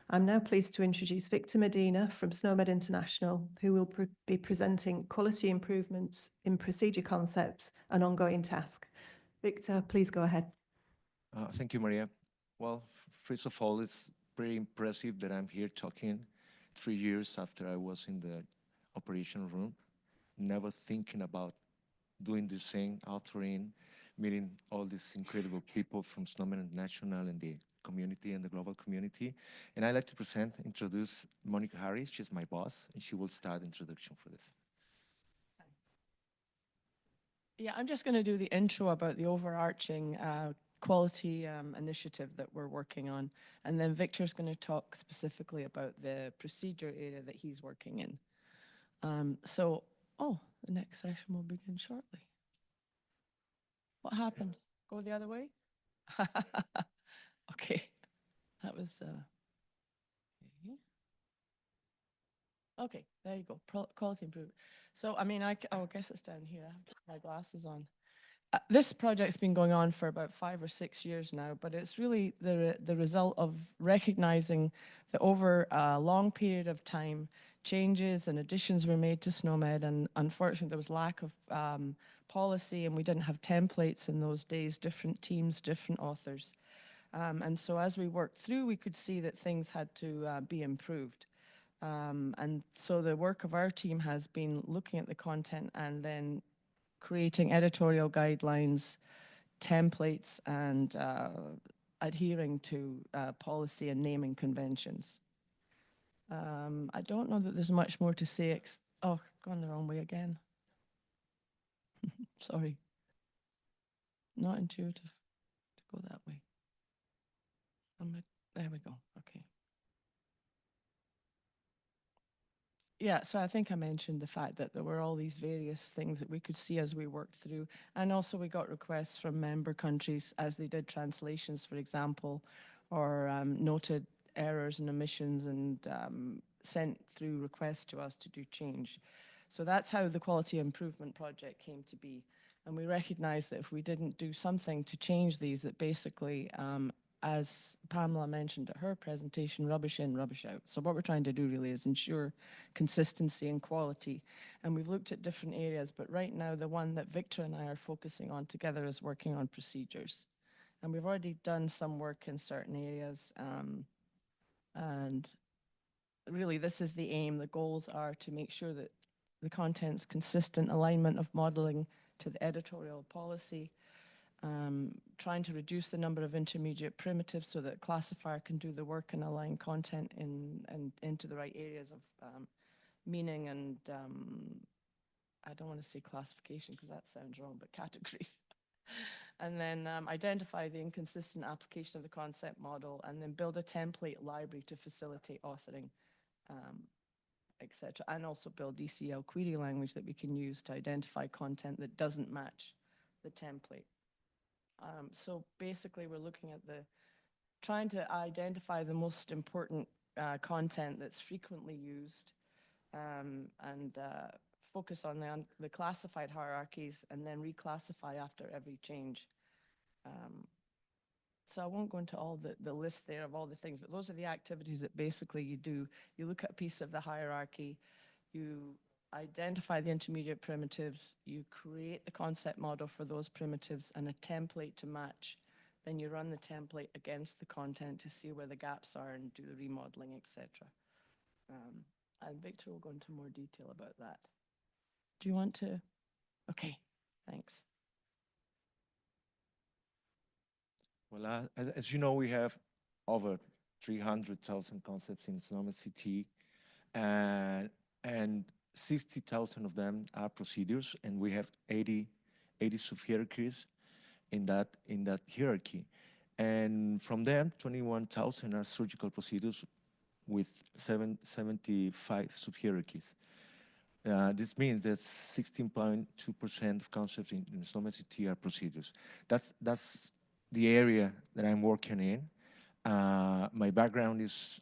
I'm now pleased to introduce Victor Medina from SNOMED International, who will be presenting quality improvements in procedure concepts and ongoing task. Victor, please go ahead. Thank you, Maria. Well, first of all, it's pretty impressive that I'm here talking 3 years after I was in the operation room, never thinking about doing this thing, authoring, meeting all these incredible people from SNOMED International and the community and the global community. And I'd like to introduce Monica Harris. She's my boss, and she will start the introduction for this. Yeah, I'm just going to do the intro about the overarching quality initiative that we're working on. And then Victor's going to talk specifically about the procedure area that he's working in. The next session will begin shortly. What happened? Go the other way? Okay, that was, okay, there you go, quality improvement. So, I mean, I guess it's down here. I have to put my glasses on. This project's been going on for about 5 or 6 years now, but it's really the result of recognizing that over a long period of time, changes and additions were made to SNOMED, and unfortunately there was lack of policy, and we didn't have templates in those days, different teams, different authors. And so as we worked through, we could see that things had to be improved. And so the work of our team has been looking at the content and then creating editorial guidelines, templates, and adhering to policy and naming conventions. I don't know that there's much more to say. Oh, it's gone the wrong way again. Sorry. Not intuitive to go that way. There we go. Okay. Yeah, so I think I mentioned the fact that there were all these various things that we could see as we worked through. And also we got requests from member countries as they did translations, for example, or noted errors and omissions and sent through requests to us to do change. So that's how the quality improvement project came to be. And we recognized that if we didn't do something to change these, that basically as Pamela mentioned at her presentation, rubbish in, rubbish out. So what we're trying to do really is ensure consistency and quality. And we've looked at different areas, but right now the one that Victor and I are focusing on together is working on procedures. And we've already done some work in certain areas. And really this is the aim. The goals are to make sure that the content's consistent alignment of modeling to the editorial policy, trying to reduce the number of intermediate primitives so that classifier can do the work and align content into the right areas of meaning and I don't want to say classification because that sounds wrong, but categories. And then identify the inconsistent application of the concept model, and then build a template library to facilitate authoring, etc. And also build DCL query language that we can use to identify content that doesn't match the template. So basically we're looking at trying to identify the most important content that's frequently used and focus on the classified hierarchies and then reclassify after every change. So I won't go into all the list there of all the things, but those are the activities that basically you do. You look at a piece of the hierarchy, you identify the intermediate primitives, you create the concept model for those primitives and a template to match. Then you run the template against the content to see where the gaps are and do the remodeling, etc. And Victor will go into more detail about that. Do you want to? Okay, thanks. Well, as you know, we have over 300,000 concepts in SNOMED CT, and 60,000 of them are procedures, and we have 80 subhierarchies in that hierarchy. And from them, 21,000 are surgical procedures with 75 subhierarchies. This means that 16.2% of concepts in SNOMED CT are procedures. That's the area that I'm working in. My background is,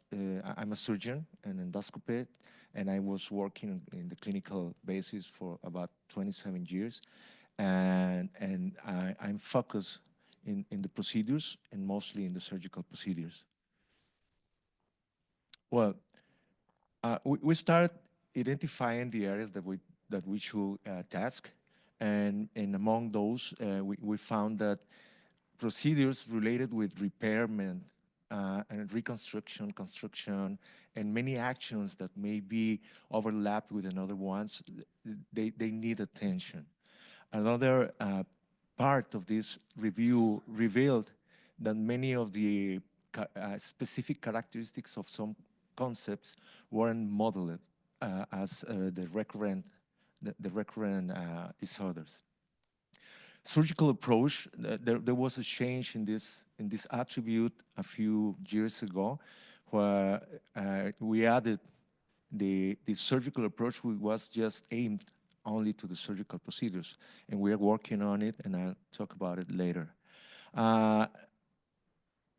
I'm a surgeon and endoscopist, and I was working in the clinical basis for about 27 years. And I'm focused in the procedures and mostly in the surgical procedures. Well, we start identifying the areas that we should task, and among those, we found that procedures related with repairment and reconstruction, construction, and many actions that may be overlapped with another ones, they need attention. Another part of this review revealed that many of the specific characteristics of some concepts weren't modeled as the recurrent disorders. Surgical approach, there was a change in this attribute a few years ago, where we added the surgical approach was just aimed only to the surgical procedures, and we are working on it, and I'll talk about it later.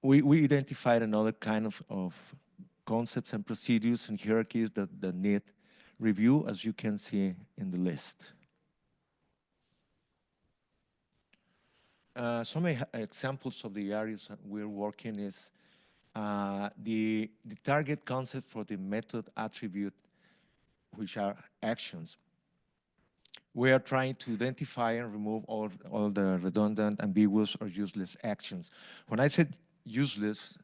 We identified another kind of concepts and procedures and hierarchies that need review, as you can see in the list. Some examples of the areas that we're working is the target concept for the method attribute, which are actions. We are trying to identify and remove all the redundant, ambiguous, or useless actions. When I said useless,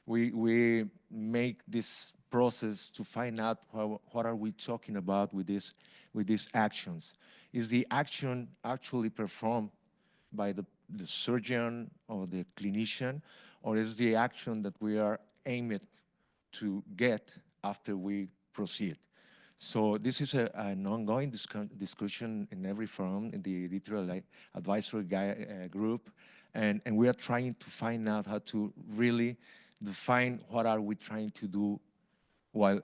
we make this process to find out what are we talking about with these actions. Is the action actually performed by the surgeon or the clinician, or is the action that we are aiming to get after we proceed? So this is an ongoing discussion in every forum, in the editorial advisory group, and we are trying to find out how to really define what are we trying to do while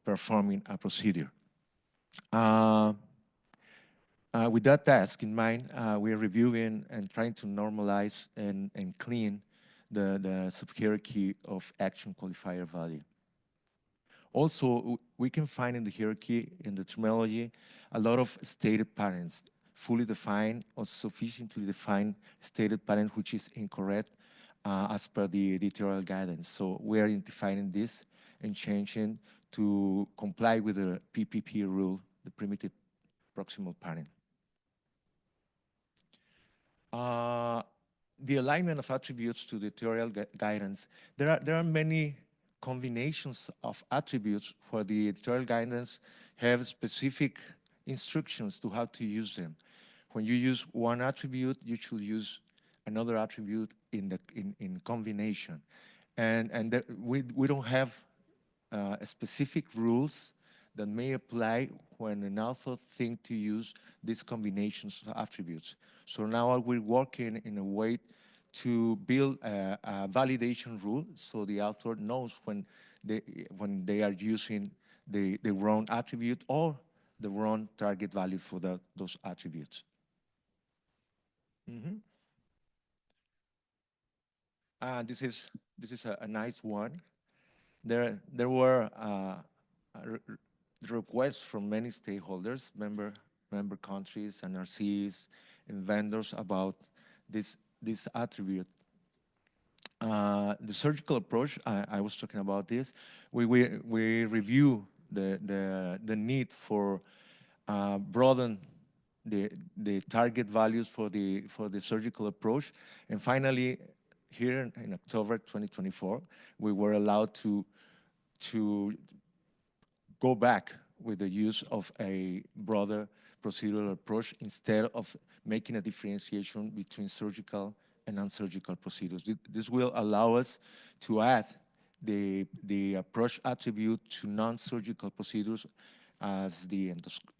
performing a procedure. With that task in mind, we are reviewing and trying to normalize and clean the subhierarchy of action qualifier value. Also, we can find in the hierarchy, in the terminology, a lot of stated patterns, fully defined or sufficiently defined stated pattern, which is incorrect as per the editorial guidance. So we are identifying this and changing to comply with the PPP rule, the primitive proximal pattern. The alignment of attributes to the editorial guidance. There are many combinations of attributes where the editorial guidance have specific instructions to how to use them. When you use one attribute, you should use another attribute in combination. And we don't have specific rules that may apply when an author thinks to use these combinations of attributes. So now we're working in a way to build a validation rule so the author knows when they are using the wrong attribute or the wrong target value for those attributes. This is a nice one. There were requests from many stakeholders, member countries, NRCs, and vendors about this attribute. The surgical approach, I was talking about this. We review the need for broaden the target values for the surgical approach, and finally, here in October 2024, we were allowed to go back with the use of a broader procedural approach instead of making a differentiation between surgical and non-surgical procedures. This will allow us to add the approach attribute to non-surgical procedures as the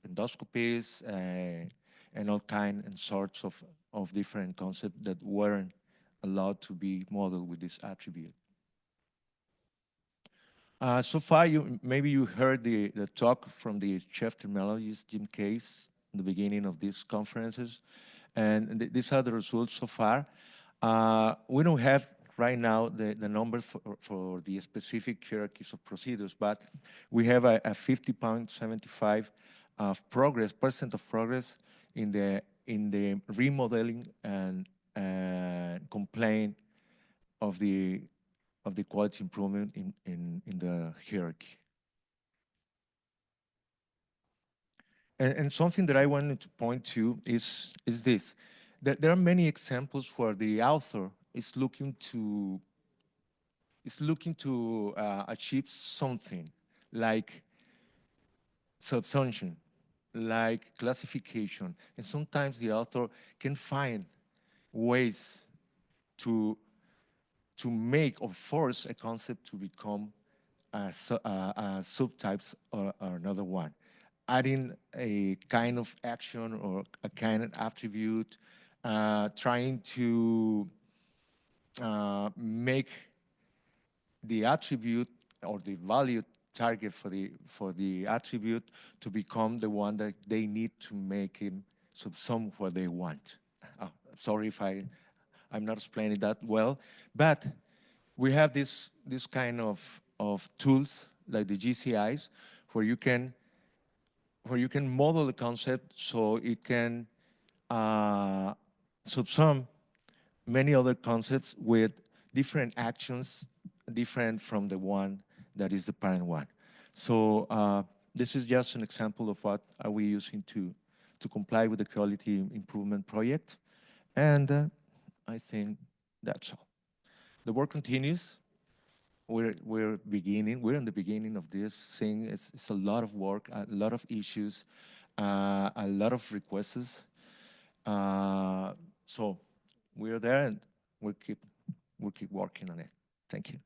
endoscopies and all kinds and sorts of different concepts that weren't allowed to be modeled with this attribute. So far, maybe you heard the talk from the chief terminologist, Jim Case, in the beginning of these conferences, and these are the results so far. We don't have right now the numbers for the specific hierarchies of procedures, but we have a 50.75% of progress in the remodeling and complaint of the of the quality improvement in the hierarchy. And something that I wanted to point to is this. There are many examples where the author is looking to achieve something like subsumption, like classification, and sometimes the author can find ways to make or force a concept to become subtypes or another one, adding a kind of action or a kind of attribute, trying to make the attribute or the value target for the attribute to become the one that they need to make him subsum what they want. Sorry if I'm not explaining that well, but we have this kind of tools like the GCIs where you can model the concept so it can subsum many other concepts with different actions, different from the one that is the parent one. So this is just an example of what are we using to comply with the quality improvement project. And I think that's all. The work continues. We're beginning. We're in the beginning of this thing. It's a lot of work, a lot of issues, a lot of requests. So we're there, and we'll keep working on it. Thank you.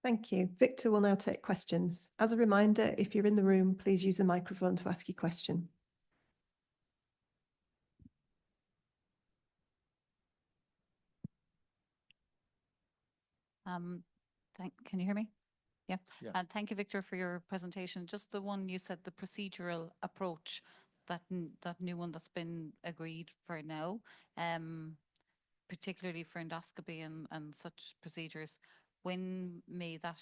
Thank you. Victor will now take questions. As a reminder, if you're in the room, please use a microphone to ask your question. Can you hear me? Yeah. Yeah. Thank you, Victor, for your presentation. Just the one you said, the procedural approach, that new one that's been agreed for now, particularly for endoscopy and such procedures. When may that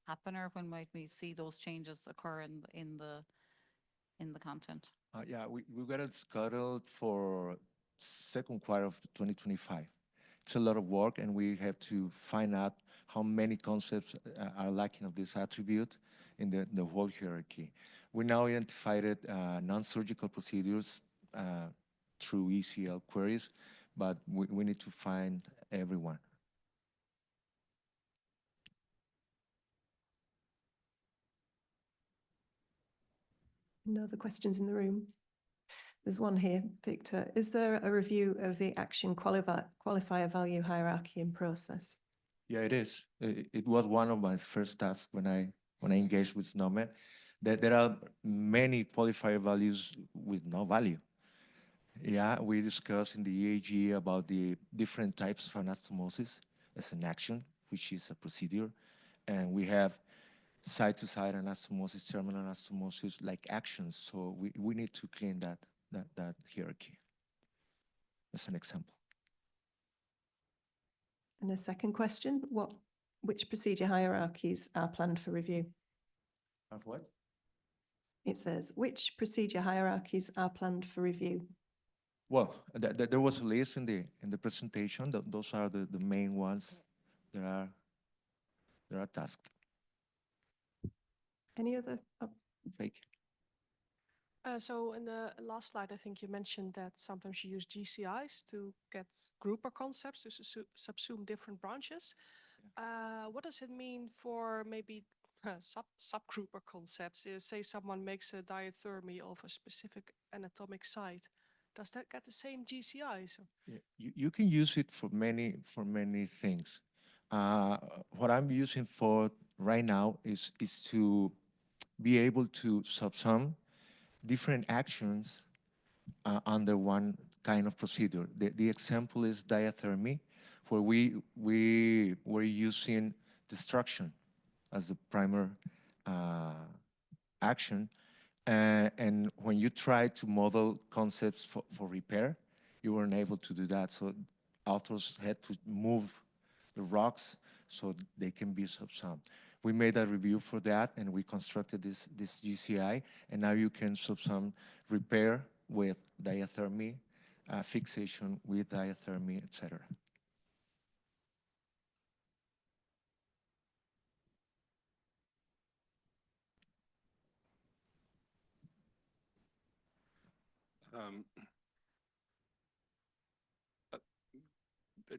happen, or when might we see those changes occur in the content? Yeah, we got it scheduled for second quarter of 2025. It's a lot of work, and we have to find out how many concepts are lacking of this attribute in the whole hierarchy. We now identified non-surgical procedures through ECL queries, but we need to find everyone. No other questions in the room? There's one here, Victor. Is there a review of the action qualifier value hierarchy in process? Yeah, it is. It was one of my first tasks when I engaged with SNOMED, that there are many qualifier values with no value. Yeah, we discussed in the EAG about the different types of anastomosis as an action, which is a procedure, and we have side-to-side anastomosis, terminal anastomosis, like actions. So we need to clean that hierarchy as an example. And a second question, which procedure hierarchies are planned for review? Of what? It says, which procedure hierarchies are planned for review? Well, there was a list in the presentation. Those are the main ones that are tasked. Any other? Oh, Fake. So in the last slide, I think you mentioned that sometimes you use GCIs to get grouper concepts to subsume different branches. What does it mean for maybe subgrouper concepts? Say someone makes a diathermy of a specific anatomic site. Does that get the same GCIs? Yeah, you can use it for many things. What I'm using for right now is to be able to subsum different actions under one kind of procedure. The example is diathermy, where we were using destruction as the primary action. And when you try to model concepts for repair, you weren't able to do that. So authors had to move the rocks so they can be subsummed. We made a review for that, and we constructed this GCI, and now you can subsum repair with diathermy fixation with diathermy, etc.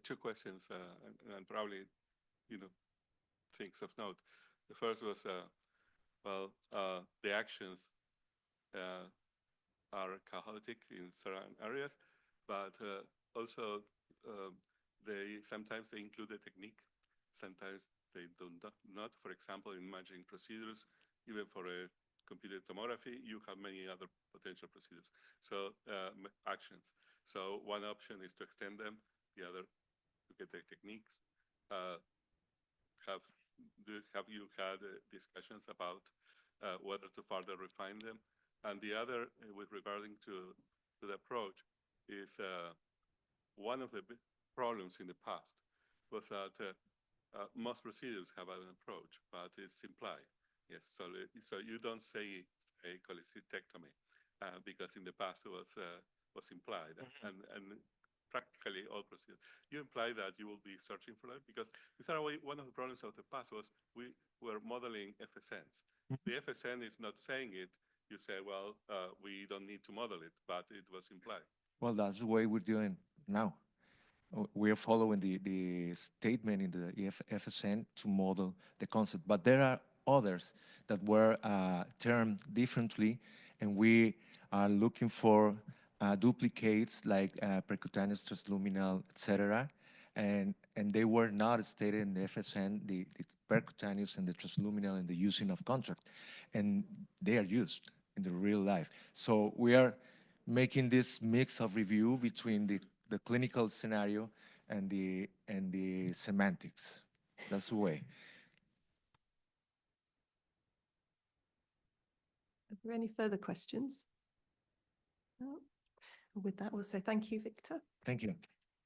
Two questions, and probably, things of note. The first was, the actions are chaotic in certain areas, but also sometimes they include a technique, sometimes they do not. For example, in imaging procedures, even for a computed tomography, you have many other potential procedures. So actions. So one option is to extend them, the other to get the techniques. Have you had discussions about whether to further refine them? And the other, with regarding to the approach, is one of the big problems in the past was that most procedures have an approach, but it's implied. Yes, so you don't say a cholecystectomy because in the past it was implied, and practically all procedures. You imply that you will be searching for that because in some way, one of the problems of the past was we were modeling FSNs. The FSN is not saying it. You say, well, we don't need to model it, but it was implied. Well, that's the way we're doing now. We are following the statement in the FSN to model the concept, but there are others that were termed differently, and we are looking for duplicates like percutaneous, transluminal, etc. And they were not stated in the FSN, the percutaneous and the transluminal and the using of contract, and they are used in the real life. So we are making this mix of review between the clinical scenario and the semantics. That's the way. Are there any further questions? No? With that, we'll say thank you, Victor. Thank you.